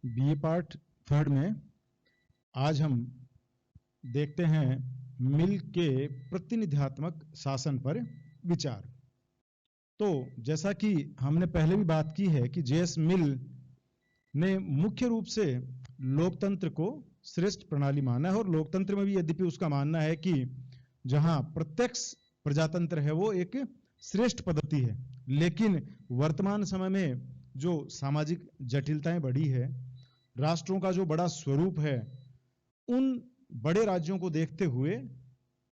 BA part third में आज हम देखते हैं मिल के प्रतिनिध्यात्मक शासन पर विचार। तो जैसा कि हमने पहले भी बात की है कि जेएस मिल ने मुख्य रूप से लोकतंत्र को श्रेष्ठ प्रणाली माना है, और लोकतंत्र में भी यद्यपि उसका मानना है कि जहां प्रत्यक्ष प्रजातंत्र है वो एक श्रेष्ठ पद्धति है, लेकिन वर्तमान समय में जो सामाजिक जटिलताएं बढ़ी है, राष्ट्रों का जो बड़ा स्वरूप है, उन बड़े राज्यों को देखते हुए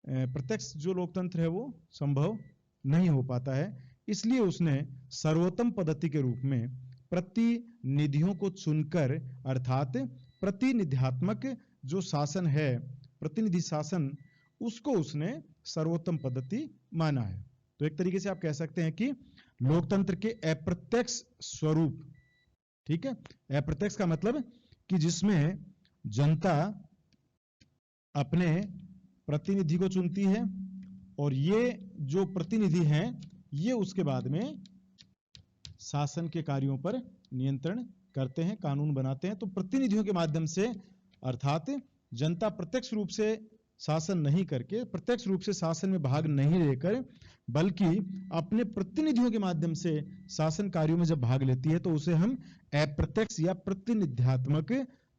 प्रत्यक्ष जो लोकतंत्र है वो संभव नहीं हो पाता है। इसलिए उसने सर्वोत्तम पद्धति के रूप में प्रतिनिधियों को चुनकर, अर्थात प्रतिनिध्यात्मक जो शासन है, प्रतिनिधि शासन, उसको उसने सर्वोत्तम पद्धति माना है। तो एक तरीके से आप कह सकते हैं कि लोकतंत्र के अप्रत्यक्ष स्वरूप, ठीक है, अप्रत्यक्ष का मतलब कि जिसमें जनता अपने प्रतिनिधि को चुनती है और ये जो प्रतिनिधि हैं ये उसके बाद में शासन के कार्यों पर नियंत्रण करते हैं, कानून बनाते हैं। तो प्रतिनिधियों के माध्यम से, अर्थात जनता प्रत्यक्ष रूप से शासन नहीं करके, प्रत्यक्ष रूप से शासन में भाग नहीं लेकर, बल्कि अपने प्रतिनिधियों के माध्यम से शासन कार्यों में जब भाग लेती है तो उसे हम अप्रत्यक्ष या प्रतिनिध्यात्मक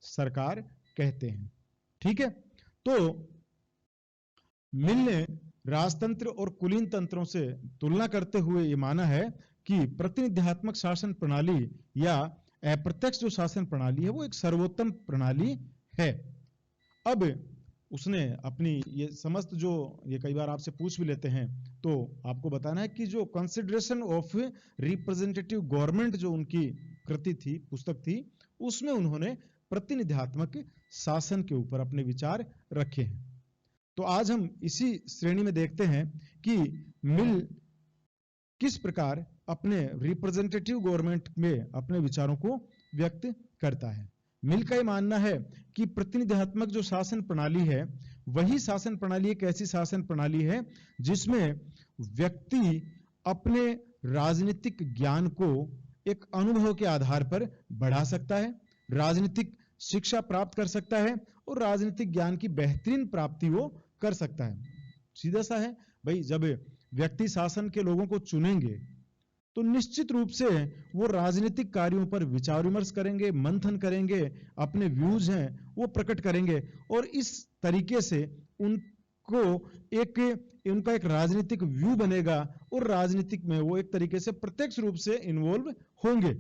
सरकार कहते हैं। ठीक है, तो मिल ने राजतंत्र और कुलीन तंत्रों से तुलना करते हुए ये माना है कि प्रतिनिध्यात्मक शासन प्रणाली या अप्रत्यक्ष जो शासन प्रणाली है वो एक सर्वोत्तम प्रणाली है। अब उसने अपनी ये समस्त जो, ये कई बार आपसे पूछ भी लेते हैं, तो आपको बताना है कि जो कंसिडरेशन ऑफ रिप्रेजेंटेटिव गवर्नमेंट जो उनकी कृति थी, पुस्तक थी, उसमें उन्होंने प्रतिनिध्यात्मक शासन के ऊपर अपने विचार रखे हैं। तो आज हम इसी श्रेणी में देखते हैं कि मिल किस प्रकार अपने रिप्रेजेंटेटिव गवर्नमेंट में अपने विचारों को व्यक्त करता है। मिल का यह मानना है कि प्रतिनिध्यात्मक जो शासन प्रणाली है, वही शासन प्रणाली एक ऐसी शासन प्रणाली है जिसमें व्यक्ति अपने राजनीतिक ज्ञान को एक अनुभव के आधार पर बढ़ा सकता है, राजनीतिक शिक्षा प्राप्त कर सकता है और राजनीतिक ज्ञान की बेहतरीन प्राप्ति वो कर सकता है। सीधा सा है भाई, जब व्यक्ति शासन के लोगों को चुनेंगे तो निश्चित रूप से वो राजनीतिक कार्यों पर विचार विमर्श करेंगे, मंथन करेंगे, अपने व्यूज हैं वो प्रकट करेंगे, और इस तरीके से उनका एक राजनीतिक व्यू बनेगा और राजनीतिक में वो एक तरीके से प्रत्यक्ष रूप से इन्वॉल्व होंगे।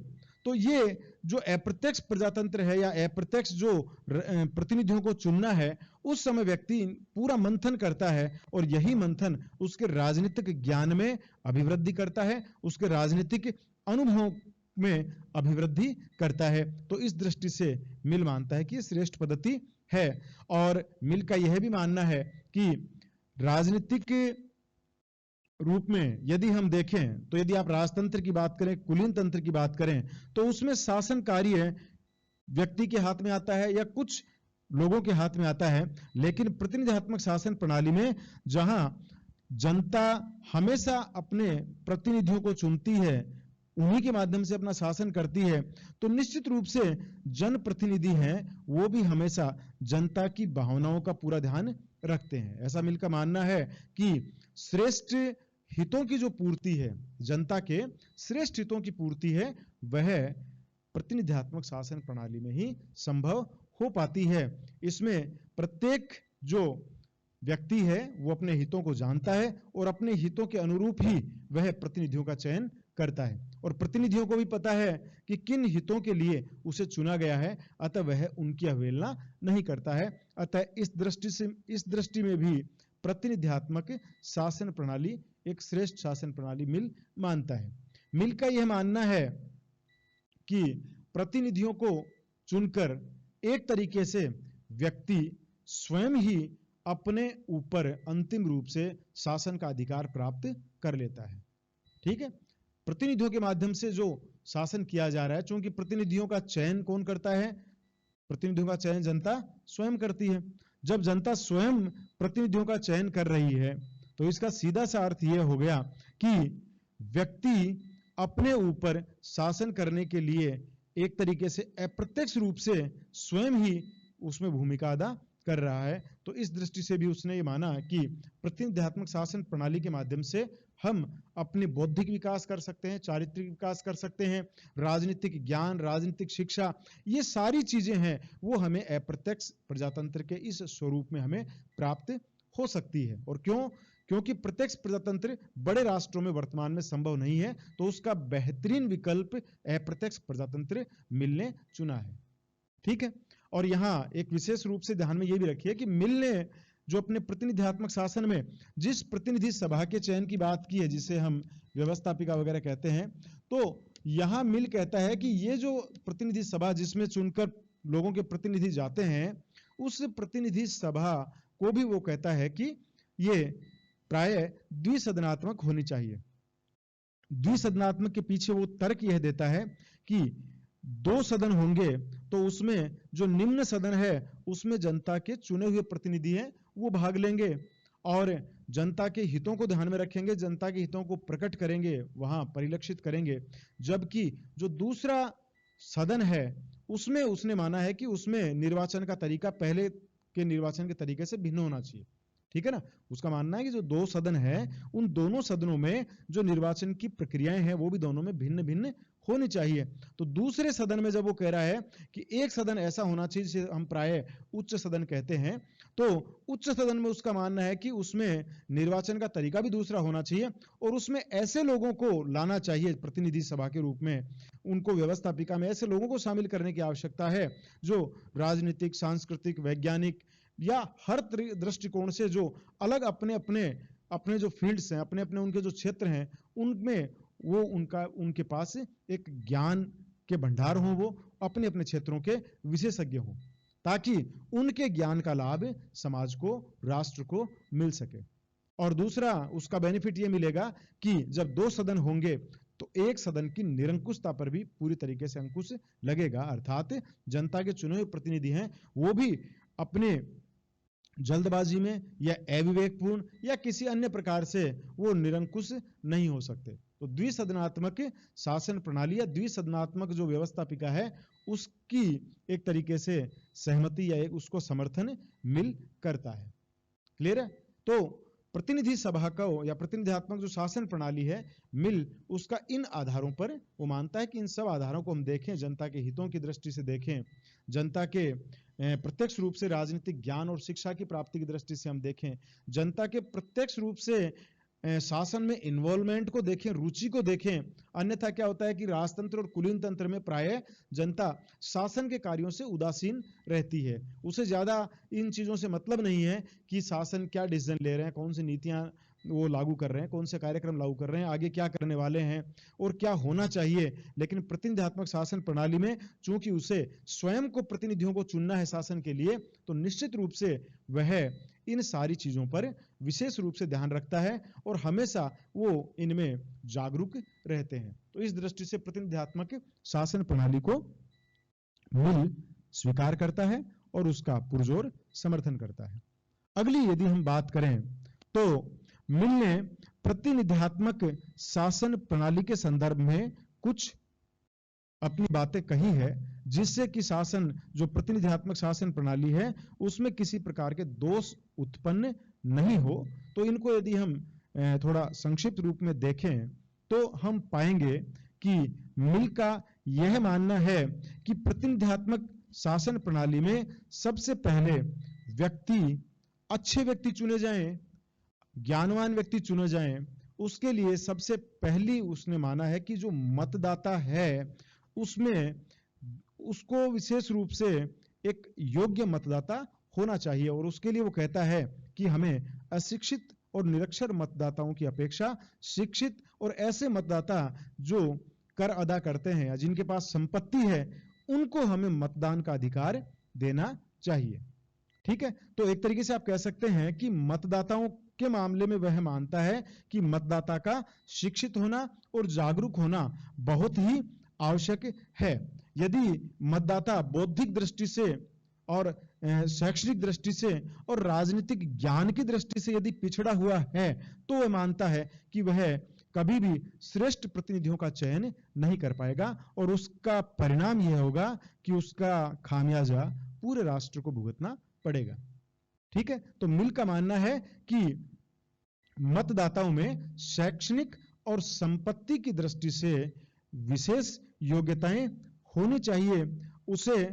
तो ये जो अप्रत्यक्ष प्रजातंत्र है या अप्रत्यक्ष जो प्रतिनिधियों को चुनना है, उस समय व्यक्ति पूरा मंथन करता है और यही मंथन उसके राजनीतिक ज्ञान में अभिवृद्धि करता है, उसके राजनीतिक अनुभव में अभिवृद्धि करता है। तो इस दृष्टि से मिल मानता है कि ये श्रेष्ठ पद्धति है। और मिल का यह भी मानना है कि राजनीतिक रूप में यदि हम देखें तो यदि आप राजतंत्र की बात करें, कुलीन तंत्र की बात करें, तो उसमें शासन कार्य व्यक्ति के हाथ में आता है या कुछ लोगों के हाथ में आता है। लेकिन प्रतिनिध्यात्मक शासन प्रणाली में जहां जनता हमेशा अपने प्रतिनिधियों को चुनती है, उन्हीं के माध्यम से अपना शासन करती है, तो निश्चित रूप से जनप्रतिनिधि हैं वो भी हमेशा जनता की भावनाओं का पूरा ध्यान रखते हैं। ऐसा मिल का मानना है कि श्रेष्ठ हितों की जो पूर्ति है, जनता के श्रेष्ठ हितों की पूर्ति है, वह प्रतिनिध्यात्मक शासन प्रणाली में ही संभव हो पाती है। इसमें प्रत्येक जो व्यक्ति है वो अपने हितों को जानता है और अपने हितों के अनुरूप ही वह प्रतिनिधियों का चयन करता है, और प्रतिनिधियों को भी पता है कि किन हितों के लिए उसे चुना गया है, अतः वह उनकी अवहेलना नहीं करता है। अतः इस दृष्टि में भी प्रतिनिध्यात्मक शासन प्रणाली एक श्रेष्ठ शासन प्रणाली मिल मानता है। मिल का यह मानना है कि प्रतिनिधियों को चुनकर एक तरीके से व्यक्ति स्वयं ही अपने ऊपर अंतिम रूप से शासन का अधिकार प्राप्त कर लेता है। ठीक है, प्रतिनिधियों के माध्यम से जो शासन किया जा रहा है, चूंकि प्रतिनिधियों का चयन कौन करता है? प्रतिनिधियों का चयन जनता स्वयं करती है। जब जनता स्वयं प्रतिनिधियों का चयन कर रही है तो इसका सीधा सा अर्थ यह हो गया कि व्यक्ति अपने ऊपर शासन करने के लिए एक तरीके से अप्रत्यक्ष रूप से स्वयं ही उसमें भूमिका अदा कर रहा है। तो इस दृष्टि से भी उसने ये माना कि प्रतिनिध्यात्मक शासन प्रणाली के माध्यम से हम अपने बौद्धिक विकास कर सकते हैं, चारित्रिक विकास कर सकते हैं, राजनीतिक ज्ञान, राजनीतिक शिक्षा, ये सारी चीजें हैं वो हमें अप्रत्यक्ष प्रजातंत्र के इस स्वरूप में हमें प्राप्त हो सकती है। और क्यों? क्योंकि प्रत्यक्ष प्रजातंत्र बड़े राष्ट्रों में वर्तमान में संभव नहीं है, तो उसका बेहतरीन विकल्प अप्रत्यक्ष प्रजातंत्र मिलने चुना है। ठीक है। और यहां एक विशेष रूप से ध्यान में यह भी रखिए कि मिल ने जो अपने प्रतिनिध्यात्मक शासन में जिस प्रतिनिधि सभा के चयन की बात की है, जिसे हम व्यवस्थापिका वगैरह कहते हैं, तो यहां मिल कहता है कि ये जो प्रतिनिधि सभा जिसमें चुनकर लोगों के प्रतिनिधि जाते हैं, उस प्रतिनिधि सभा को भी वो कहता है कि ये प्राय द्विसदनात्मक होनी चाहिए। द्विसदनात्मक के पीछे वो तर्क यह देता है कि दो सदन होंगे तो उसमें जो निम्न सदन है उसमें जनता के चुने हुए प्रतिनिधि हैं वो भाग लेंगे और जनता के हितों को ध्यान में रखेंगे, जनता के हितों को प्रकट करेंगे, वहां परिलक्षित करेंगे। जबकि जो दूसरा सदन है उसमें उसने माना है कि उसमें निर्वाचन का तरीका पहले के निर्वाचन के तरीके से भिन्न होना चाहिए। ठीक है ना। उसका मानना है कि जो दो सदन है उन दोनों सदनों में जो निर्वाचन की प्रक्रियाएं हैं वो भी दोनों में भिन्न भिन्न होनी चाहिए। तो दूसरे सदन में जब वो कह रहा है कि एक सदन ऐसा होना चाहिए जिसे हम प्राय उच्च सदन कहते हैं, तो उच्च सदन में उसका मानना है कि उसमें निर्वाचन का तरीका भी दूसरा होना चाहिए और उसमें ऐसे लोगों को लाना चाहिए प्रतिनिधि सभा के रूप में, उनको व्यवस्थापिका में ऐसे लोगों को शामिल करने की आवश्यकता है जो राजनीतिक, सांस्कृतिक, वैज्ञानिक या हर दृष्टिकोण से जो अलग अपने अपने अपने जो फील्ड्स हैं, अपने अपने उनके जो क्षेत्र हैं, उनमें वो उनके पास एक ज्ञान के भंडार हो, वो अपने अपने क्षेत्रों के विशेषज्ञ हों, ताकि उनके ज्ञान का लाभ समाज को, राष्ट्र को मिल सके। और दूसरा उसका बेनिफिट ये मिलेगा कि जब दो सदन होंगे तो एक सदन की निरंकुशता पर भी पूरी तरीके से अंकुश लगेगा, अर्थात जनता के चुने हुए प्रतिनिधि हैं वो भी अपने जल्दबाजी में या अविवेकपूर्ण या किसी अन्य प्रकार से वो निरंकुश नहीं हो सकते। तो द्विसदनात्मक शासन प्रणाली या द्विसदनात्मक जो व्यवस्थापिका है उसकी एक तरीके से सहमति या उसको समर्थन मिल करता है। क्लियर है। तो प्रतिनिधि सभा का या प्रतिनिधित्मक जो शासन प्रणाली है मिल, उसका इन आधारों पर वो मानता है कि इन सब आधारों को हम देखें, जनता के हितों की दृष्टि से देखें, जनता के प्रत्यक्ष रूप से राजनीतिक ज्ञान और शिक्षा की प्राप्ति की दृष्टि से हम देखें, जनता के प्रत्यक्ष रूप से शासन में इन्वॉल्वमेंट को देखें, रुचि को देखें। अन्यथा क्या होता है कि राजतंत्र और कुलीन तंत्र में प्राय जनता शासन के कार्यों से उदासीन रहती है, उसे ज्यादा इन चीजों से मतलब नहीं है कि शासन क्या डिसीजन ले रहे हैं, कौन सी नीतियां वो लागू कर रहे हैं, कौन से कार्यक्रम लागू कर रहे हैं, आगे क्या करने वाले हैं और क्या होना चाहिए। लेकिन प्रतिनिधित्मक शासन प्रणाली में चूंकि उसे स्वयं को प्रतिनिधियों को चुनना है शासन के लिए, तो निश्चित रूप से वह इन सारी चीजों पर विशेष रूप से ध्यान रखता है और हमेशा वो इनमें जागरूक रहते हैं। तो इस दृष्टि से प्रतिनिधित्मक शासन प्रणाली को मिल स्वीकार करता है और उसका पुरजोर समर्थन करता है। अगली यदि हम बात करें तो मिल ने प्रतिनिधित्मक शासन प्रणाली के संदर्भ में कुछ अपनी बातें कही है जिससे कि शासन जो प्रतिनिधित्मक शासन प्रणाली है उसमें किसी प्रकार के दोष उत्पन्न नहीं हो। तो इनको यदि हम थोड़ा संक्षिप्त रूप में देखें तो हम पाएंगे कि मिल का यह मानना है कि प्रतिनिधित्मक शासन प्रणाली में सबसे पहले अच्छे व्यक्ति चुने जाएं, ज्ञानवान व्यक्ति चुने जाएं। उसके लिए सबसे पहली उसने माना है कि जो मतदाता है उसमें उसको विशेष रूप से एक योग्य मतदाता होना चाहिए और उसके लिए वो कहता है कि हमें अशिक्षित और निरक्षर मतदाताओं की अपेक्षा शिक्षित और ऐसे मतदाता जो कर अदा करते हैं या जिनके पास संपत्ति है उनको हमें मतदान का अधिकार देना चाहिए। ठीक है। तो एक तरीके से आप कह सकते हैं कि मतदाताओं के मामले में वह मानता है कि मतदाता का शिक्षित होना और जागरूक होना बहुत ही आवश्यक है। यदि मतदाता बौद्धिक दृष्टि से और शैक्षणिक दृष्टि से और राजनीतिक ज्ञान की दृष्टि से यदि पिछड़ा हुआ है तो वह मानता है कि वह कभी भी श्रेष्ठ प्रतिनिधियों का चयन नहीं कर पाएगा और उसका परिणाम यह होगा कि उसका खामियाजा पूरे राष्ट्र को भुगतना पड़ेगा। ठीक है, तो मिल का मानना है कि मतदाताओं में शैक्षणिक और संपत्ति की दृष्टि से विशेष योग्यताएं होनी चाहिए उसे।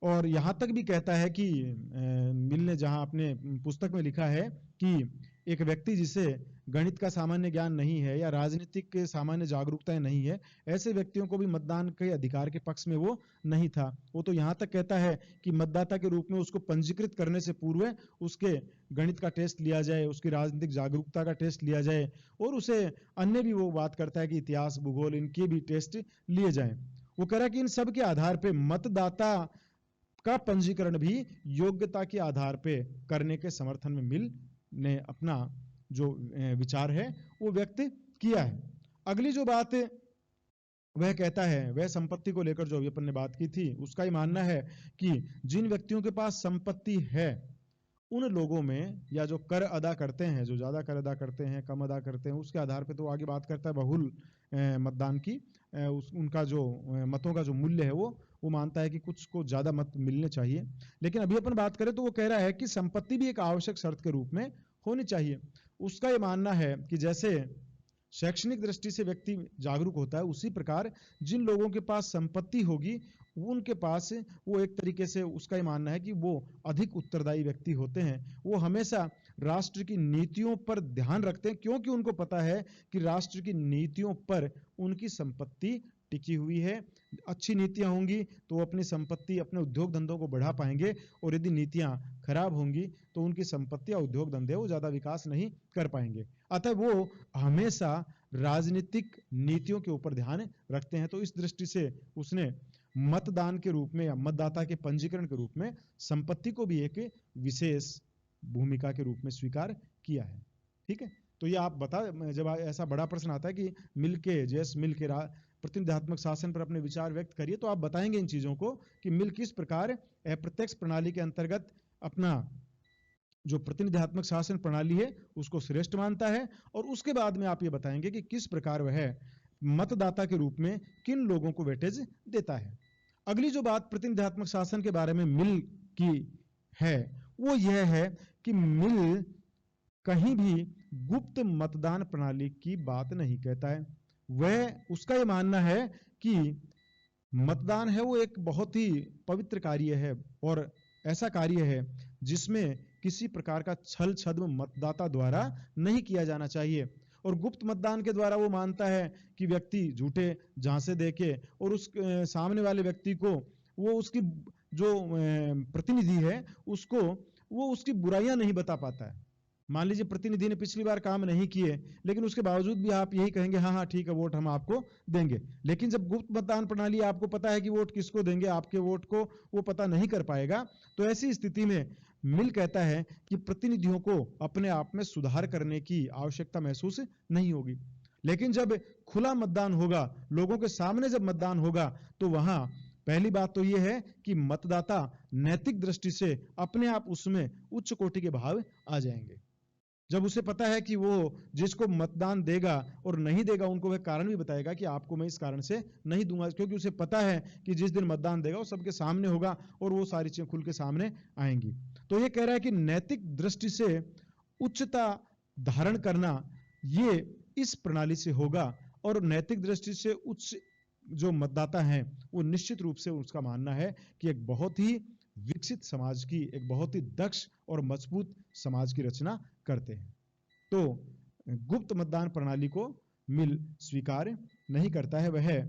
और यहां तक भी कहता है कि मिल ने जहां अपने पुस्तक में लिखा है कि एक व्यक्ति जिसे गणित का सामान्य ज्ञान नहीं है या राजनीतिक सामान्य जागरूकताएं नहीं है, ऐसे व्यक्तियों को भी मतदान के अधिकार के पक्ष में वो नहीं था। वो तो यहां तक कहता है कि मतदाता के रूप में उसको पंजीकृत करने से पूर्व उसके गणित का टेस्ट लिया जाए, उसकी राजनीतिक जागरूकता का टेस्ट लिया जाए, और उसे अन्य भी वो बात करता है कि इतिहास, भूगोल, इनके भी टेस्ट लिए जाए। वो कह रहा है कि इन सब के आधार पर मतदाता का पंजीकरण भी योग्यता के आधार पे करने के समर्थन में मिल ने अपना जो विचार है वो व्यक्त किया है। अगली जो बात वह कहता है, वह संपत्ति को लेकर जो अभी अपन ने बात की थी, उसका ही मानना है कि जिन व्यक्तियों के पास संपत्ति है उन लोगों में, या जो कर अदा करते हैं, जो ज्यादा कर अदा करते हैं, कम अदा करते हैं, उसके आधार पे तो आगे बात करता है बहुल मतदान की। उनका जो मतों का जो मूल्य है वो मानता है कि कुछ को ज्यादा मत मिलने चाहिए। लेकिन अभी अपन बात करें तो वो कह रहा है कि संपत्ति भी एक आवश्यक शर्त के रूप में होनी चाहिए। उसका ये मानना है कि जैसे शैक्षणिक दृष्टि से व्यक्ति जागरूक होता है, उसी प्रकार जिन लोगों के पास संपत्ति होगी उनके पास वो एक तरीके से, उसका ही मानना है कि वो अधिक उत्तरदायी व्यक्ति होते हैं। वो हमेशा राष्ट्र की नीतियों पर ध्यान रखते हैं, क्योंकि उनको पता है कि राष्ट्र की नीतियों पर उनकी संपत्ति टिकी हुई है। अच्छी नीतियां होंगी तो वो अपनी संपत्ति, अपने उद्योग धंधों को बढ़ा पाएंगे, और यदि नीतियां खराब होंगी तो उनकी संपत्ति या उद्योग धंधे वो ज्यादा विकास नहीं कर पाएंगे। अतः वो हमेशा राजनीतिक नीतियों के ऊपर ध्यान रखते हैं। तो इस दृष्टि से उसने मतदान के रूप में या मतदाता के पंजीकरण के रूप में संपत्ति को भी एक विशेष भूमिका के रूप में स्वीकार किया है। ठीक है, तो ये आप बता, जब ऐसा बड़ा प्रश्न आता है कि मिल के प्रतिनिधात्मक शासन पर अपने विचार व्यक्त करिए, तो आप बताएंगे इन चीजों को कि मिल किस प्रकार अप्रत्यक्ष प्रणाली के अंतर्गत अपना जो प्रतिनिधात्मक शासन प्रणाली है उसको श्रेष्ठ मानता है, और उसके बाद में आप ये बताएंगे कि किस प्रकार वह मतदाता के रूप में किन लोगों को वेटेज देता है। अगली जो बात प्रतिनिधात्मक शासन के बारे में मिल की है वो यह है कि मिल कहीं भी गुप्त मतदान प्रणाली की बात नहीं कहता है। वह, उसका यह मानना है कि मतदान है वो एक बहुत ही पवित्र कार्य है, और ऐसा कार्य है जिसमें किसी प्रकार का छल छद्म मतदाता द्वारा नहीं किया जाना चाहिए। और गुप्त मतदान के द्वारा वो मानता है कि व्यक्ति झूठे झांसे देके और उस सामने वाले व्यक्ति को, वो उसकी जो प्रतिनिधि है उसको, वो उसकी बुराइयां नहीं बता पाता है। मान लीजिए प्रतिनिधि ने पिछली बार काम नहीं किए, लेकिन उसके बावजूद भी आप यही कहेंगे हाँ हाँ ठीक है वोट हम आपको देंगे। लेकिन जब गुप्त मतदान प्रणाली, आपको पता है कि वोट किसको देंगे, आपके वोट को वो पता नहीं कर पाएगा। तो ऐसी स्थिति में मिल कहता है कि प्रतिनिधियों को अपने आप में सुधार करने की आवश्यकता महसूस नहीं होगी। लेकिन जब खुला मतदान होगा, लोगों के सामने जब मतदान होगा, तो वहां पहली बात तो यह है कि मतदाता नैतिक दृष्टि से अपने आप उसमें उच्च कोटि के भाव आ जाएंगे। जब उसे पता है कि वो जिसको मतदान देगा और नहीं देगा, उनको वह कारण भी बताएगा कि आपको मैं इस कारण से नहीं दूंगा, क्योंकि उसे पता है कि जिस दिन मतदान देगा वो सबके सामने होगा और वो सारी चीजें खुल के सामने आएंगी। तो ये कह रहा है कि नैतिक दृष्टि से उच्चता धारण करना ये इस प्रणाली से होगा, और नैतिक दृष्टि से उच्च जो मतदाता हैं वो निश्चित रूप से, उसका मानना है कि एक बहुत ही विकसित समाज की, एक बहुत ही दक्ष और मजबूत समाज की रचना करते हैं। तो गुप्त मतदान प्रणाली को मिल स्वीकार नहीं करता है, वह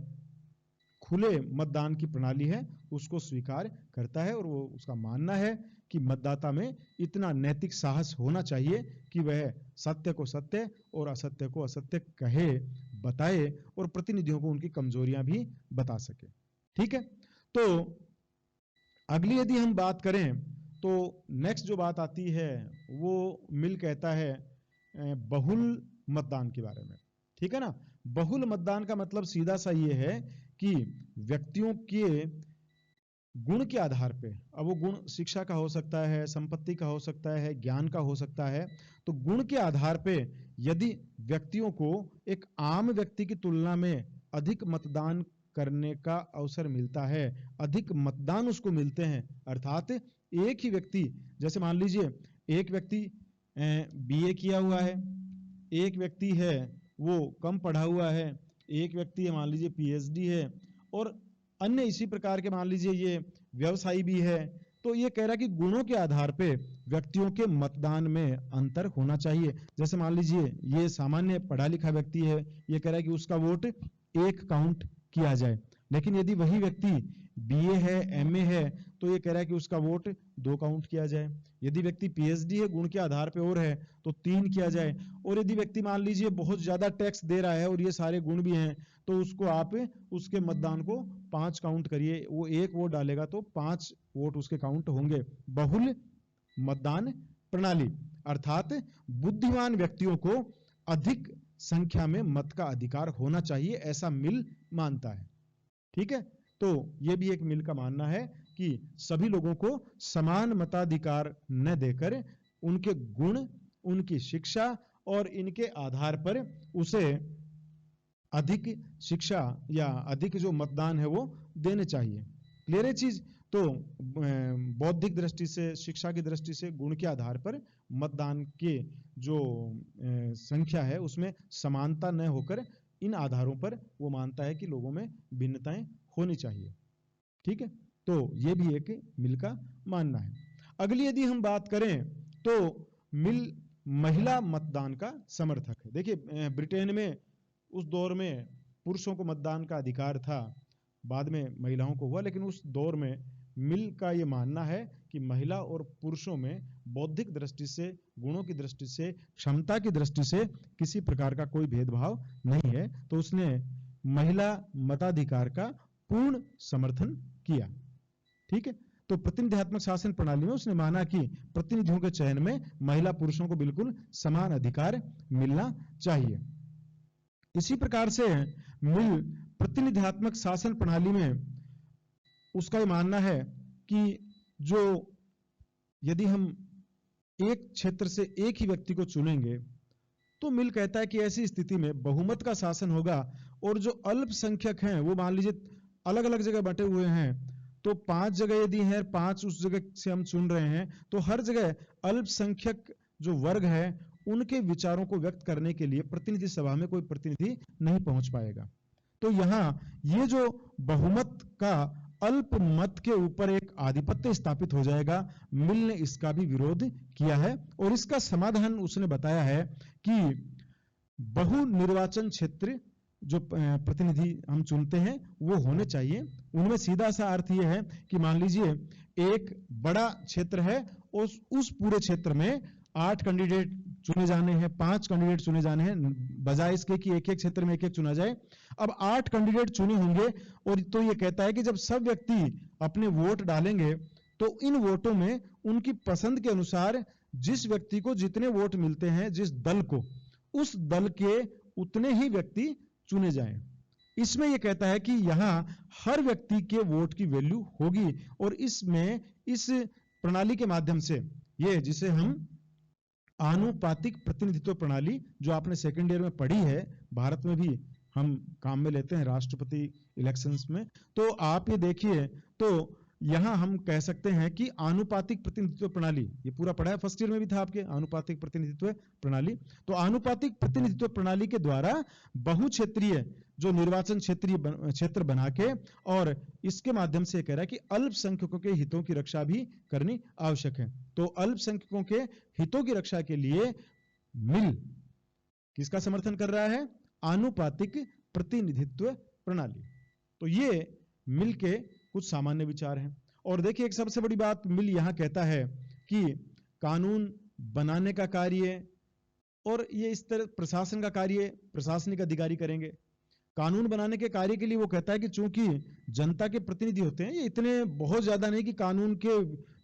खुले मतदान की प्रणाली है उसको स्वीकार करता है। और वो, उसका मानना है कि मतदाता में इतना नैतिक साहस होना चाहिए कि वह सत्य को सत्य और असत्य को असत्य कहे, बताए, और प्रतिनिधियों को उनकी कमजोरियां भी बता सके। ठीक है, तो अगली यदि हम बात करें तो नेक्स्ट जो बात आती है वो मिल कहता है बहुल मतदान के बारे में। ठीक है ना, बहुल मतदान का मतलब सीधा सा ये है कि व्यक्तियों के गुण के आधार पे, अब वो गुण शिक्षा का हो सकता है, संपत्ति का हो सकता है, ज्ञान का हो सकता है, तो गुण के आधार पे यदि व्यक्तियों को एक आम व्यक्ति की तुलना में अधिक मतदान करने का अवसर मिलता है, अधिक मतदान उसको मिलते हैं, अर्थात एक ही व्यक्ति, जैसे मान लीजिए एक व्यक्ति बीए किया हुआ है, एक व्यक्ति है वो कम पढ़ा हुआ है, एक व्यक्ति है मान लीजिए पीएचडी है, और अन्य इसी प्रकार के मान लीजिए ये व्यवसायी भी है, तो ये कह रहा है कि गुणों के आधार पे व्यक्तियों के मतदान में अंतर होना चाहिए। जैसे मान लीजिए ये सामान्य पढ़ा लिखा व्यक्ति है, ये कह रहा है कि उसका वोट एक काउंट किया जाए, लेकिन यदि वही व्यक्ति बीए है, एमए है, तो ये कह रहा है कि उसका वोट 2 काउंट किया जाए। यदि व्यक्ति पीएचडी है, गुण के आधार पे और है, तो 3 किया जाए। और यदि व्यक्ति मान लीजिए बहुत ज्यादा टैक्स दे रहा है और ये सारे गुण भी हैं, तो उसको आप उसके मतदान को 5 काउंट करिए, वो 1 वोट डालेगा तो 5 वोट उसके काउंट होंगे। बहुल मतदान प्रणाली, अर्थात बुद्धिमान व्यक्तियों को अधिक संख्या में मत का अधिकार होना चाहिए, ऐसा मिल मानता है। ठीक है, तो यह भी एक मिल का मानना है कि सभी लोगों को समान मताधिकार न देकर उनके गुण, उनकी शिक्षा और इनके आधार पर उसे अधिक शिक्षा या अधिक जो मतदान है वो देने चाहिए। क्लियर है चीज? तो बौद्धिक दृष्टि से, शिक्षा की दृष्टि से, गुण के आधार पर मतदान के जो संख्या है उसमें समानता न होकर इन आधारों पर वो मानता है कि लोगों में भिन्नताएं होनी चाहिए। ठीक है, तो ये भी एक मिल का मानना है। अगली यदि हम बात करें तो मिल महिला मतदान का समर्थक है। देखिए ब्रिटेन में उस दौर में पुरुषों को मतदान का अधिकार था, बाद में महिलाओं को हुआ, लेकिन उस दौर में मिल का ये मानना है कि महिला और पुरुषों में बौद्धिक दृष्टि से, गुणों की दृष्टि से, क्षमता की दृष्टि से किसी प्रकार का कोई भेदभाव नहीं है, तो उसने महिला मताधिकार का पूर्ण समर्थन किया। ठीक है, तो प्रतिनिधित्व शासन प्रणाली में उसने माना कि प्रतिनिधियों के चयन में महिला पुरुषों को बिल्कुल समान अधिकार मिलना चाहिए। इसी प्रकार से मिल प्रतिनिधित्मक शासन प्रणाली में उसका यह मानना है कि जो यदि हम एक क्षेत्र से एक ही व्यक्ति को चुनेंगे, तो मिल कहता है कि ऐसी स्थिति में बहुमत का शासन होगा, और जो अल्पसंख्यक हैं वो मान लीजिए अलग अलग जगह बंटे हुए हैं, तो 5 जगह यदि है, 5 उस जगह से हम चुन रहे हैं, तो हर जगह अल्पसंख्यक जो वर्ग है उनके विचारों को व्यक्त करने के लिए प्रतिनिधि सभा में कोई प्रतिनिधि नहीं पहुंच पाएगा। तो यहां ये जो बहुमत का अल्प मत के ऊपर एक आधिपत्य स्थापित हो जाएगा, मिल ने इसका भी विरोध किया है, और इसका समाधान उसने बताया है कि बहु निर्वाचन क्षेत्र जो प्रतिनिधि हम चुनते हैं वो होने चाहिए। उनमें सीधा सा अर्थ यह है कि मान लीजिए एक बड़ा क्षेत्र है, उस पूरे क्षेत्र में 8 कैंडिडेट चुने जाने हैं, 5 कैंडिडेट चुने जाने हैं, बजाय इसके कि एक एक क्षेत्र में एक एक चुना जाए। अब 8 कैंडिडेट चुने होंगे, और तो ये कहता है कि जब सब व्यक्ति अपने वोट डालेंगे तो इन वोटों में उनकी पसंद के अनुसार जिस व्यक्ति को जितने वोट मिलते हैं, जिस दल को, उस दल के उतने ही व्यक्ति चुने जाएं। इसमें यह कहता है कि यहां हर व्यक्ति के वोट की वैल्यू होगी, और इसमें इस प्रणाली के माध्यम से ये जिसे हम आनुपातिक प्रतिनिधित्व प्रणाली, जो आपने सेकंड ईयर में पढ़ी है, भारत में भी हम काम में लेते हैं राष्ट्रपति इलेक्शंस में, तो आप ये देखिए, तो यहां हम कह सकते हैं कि आनुपातिक प्रतिनिधित्व प्रणाली, ये पूरा पढ़ा है, फर्स्ट ईयर में भी था आपके, आनुपातिक प्रतिनिधित्व प्रणाली। तो आनुपातिक प्रतिनिधित्व प्रणाली के द्वारा बहुक्षेत्रीय जो निर्वाचन क्षेत्र बना के, और इसके माध्यम से कह रहा है कि अल्पसंख्यकों के हितों की रक्षा भी करनी आवश्यक है। तो अल्पसंख्यकों के हितों की रक्षा के लिए मिल किसका समर्थन कर रहा है? आनुपातिक प्रतिनिधित्व प्रणाली। तो ये मिल के कुछ सामान्य विचार हैं। और देखिए एक सबसे बड़ी बात मिल यहां कहता है कि कानून बनाने का कार्य, और ये इस तरह प्रशासन का कार्य प्रशासनिक अधिकारी करेंगे, कानून बनाने के कार्य के लिए वो कहता है कि चूंकि जनता के प्रतिनिधि होते हैं, ये इतने बहुत ज्यादा नहीं कि कानून के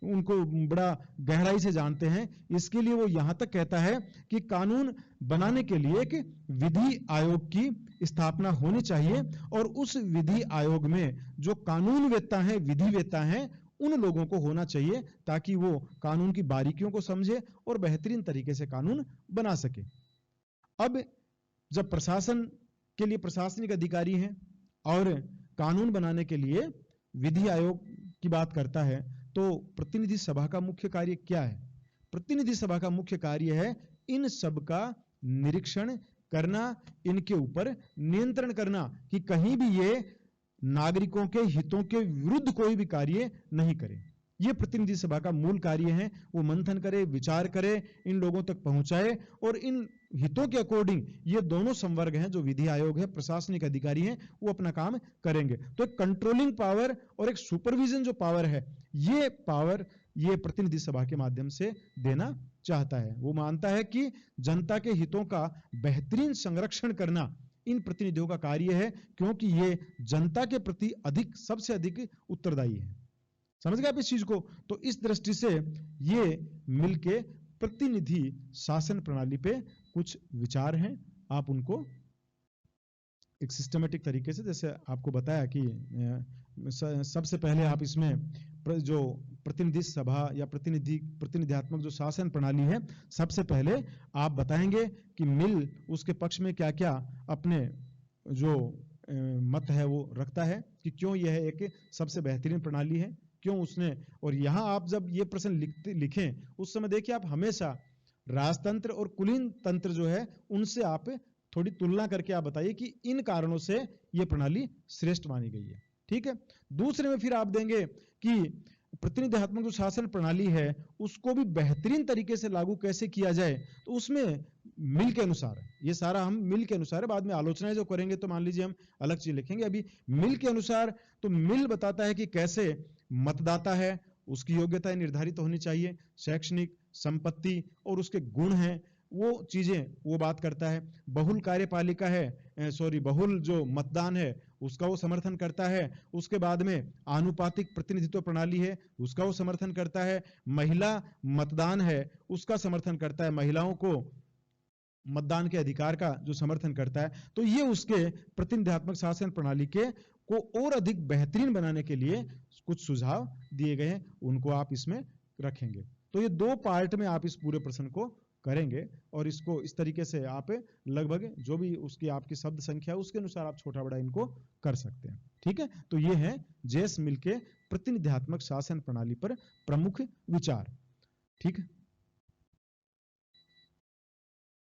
उनको बड़ा गहराई से जानते हैं, इसके लिए वो यहां तक कहता है कि कानून बनाने के लिए एक विधि आयोग की स्थापना होनी चाहिए और उस विधि आयोग में जो कानूनवेत्ता हैं, विधिवेत्ता हैं, उन लोगों को होना चाहिए ताकि वो कानून की बारीकियों को समझे और बेहतरीन तरीके से कानून बना सके। अब जब प्रशासन के लिए प्रशासनिक अधिकारी हैं और कानून बनाने के लिए विधि आयोग की बात करता है, तो प्रतिनिधि सभा का मुख्य कार्य क्या है? प्रतिनिधि सभा का मुख्य कार्य है इन सब का निरीक्षण करना, इनके ऊपर नियंत्रण करना कि कहीं भी ये नागरिकों के हितों के विरुद्ध कोई भी कार्य नहीं करे। ये प्रतिनिधि सभा का मूल कार्य है। वो मंथन करे, विचार करे, इन लोगों तक पहुंचाए और इन हितों के अकॉर्डिंग ये दोनों संवर्ग हैं, जो विधि आयोग है, प्रशासनिक अधिकारी हैं, वो अपना काम करेंगे। तो एक कंट्रोलिंग पावर और एक सुपरविजन जो पावर है, ये पावर ये प्रतिनिधि सभा के माध्यम से देना चाहता है। वो मानता है कि जनता के हितों का बेहतरीन संरक्षण करना इन प्रतिनिधियों का कार्य है, क्योंकि ये जनता के प्रति सबसे अधिक उत्तरदायी है। समझ गए आप इस चीज को? तो इस दृष्टि से ये मिलके प्रतिनिधि शासन प्रणाली पे कुछ विचार हैं। आप उनको एक सिस्टमेटिक तरीके से, जैसे आपको बताया कि सबसे पहले आप इसमें जो प्रतिनिधि सभा या प्रतिनिधियात्मक जो शासन प्रणाली है, सबसे पहले आप बताएंगे कि मिल उसके पक्ष में क्या क्या अपने जो मत है वो रखता है कि क्यों यह एक सबसे बेहतरीन प्रणाली है, क्यों उसने। और यहां आप जब ये प्रश्न लिखें उस समय देखिए, आप हमेशा राजतंत्र और कुलीन तंत्र जो है उनसे आप थोड़ी तुलना करके आप बताइए कि इन कारणों से ये प्रणाली श्रेष्ठ मानी गई है। ठीक है। दूसरे में फिर आप देंगे कि प्रतिनिधित्व जो शासन प्रणाली है उसको भी बेहतरीन तरीके से लागू कैसे किया जाए, तो उसमें मिल के अनुसार, ये सारा हम मिल के अनुसार है, बाद में आलोचनाएं जो करेंगे तो मान लीजिए हम अलग चीज लिखेंगे। अभी मिल के अनुसार, तो मिल बताता है कि कैसे मतदाता है उसकी योग्यता निर्धारित होनी चाहिए, शैक्षणिक, संपत्ति और उसके गुण हैं वो चीजें वो बात करता है। बहुल कार्यपालिका है, बहुल जो मतदान है उसका वो समर्थन करता है। उसके बाद में आनुपातिक प्रतिनिधित्व प्रणाली है उसका वो समर्थन करता है। महिला मतदान है उसका समर्थन करता है, महिलाओं को मतदान के अधिकार का जो समर्थन करता है। तो ये उसके प्रतिनिधित्व शासन प्रणाली के को और अधिक बेहतरीन बनाने के लिए कुछ सुझाव दिए गए हैं, उनको आप इसमें रखेंगे। तो ये दो पार्ट में आप इस पूरे प्रश्न को करेंगे और इसको इस तरीके से आप लगभग जो भी उसकी आपकी शब्द संख्या है उसके अनुसार आप छोटा बड़ा इनको कर सकते हैं। ठीक है। तो ये है जेस मिल के प्रतिनिधित्व शासन प्रणाली पर प्रमुख विचार। ठीक है।